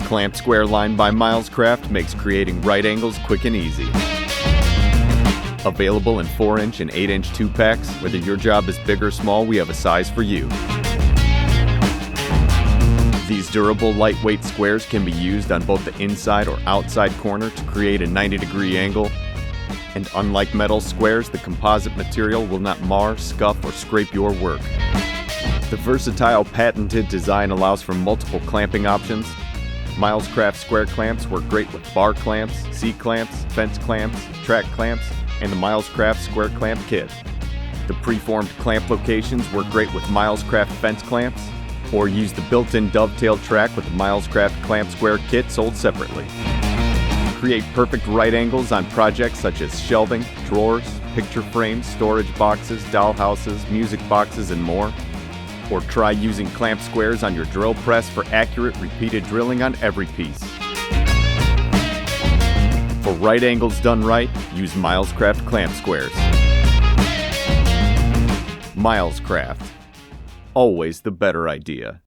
Clamp Square line by Milescraft makes creating right angles quick and easy. Available in 4-inch and 8-inch 2-packs, whether your job is big or small, we have a size for you. These durable, lightweight squares can be used on both the inside or outside corner to create a 90-degree angle. And unlike metal squares, the composite material will not mar, scuff, or scrape your work. The versatile patented design allows for multiple clamping options. Milescraft square clamps work great with bar clamps, C-clamps, fence clamps, track clamps, and the Milescraft square clamp kit. The preformed clamp locations work great with Milescraft fence clamps, or use the built-in dovetail track with the Milescraft ClampSquare kit sold separately. Create perfect right angles on projects such as shelving, drawers, picture frames, storage boxes, dollhouses, music boxes, and more. Or try using clamp squares on your drill press for accurate, repeated drilling on every piece. For right angles done right, use Milescraft ClampSquares. Milescraft. Always the better idea.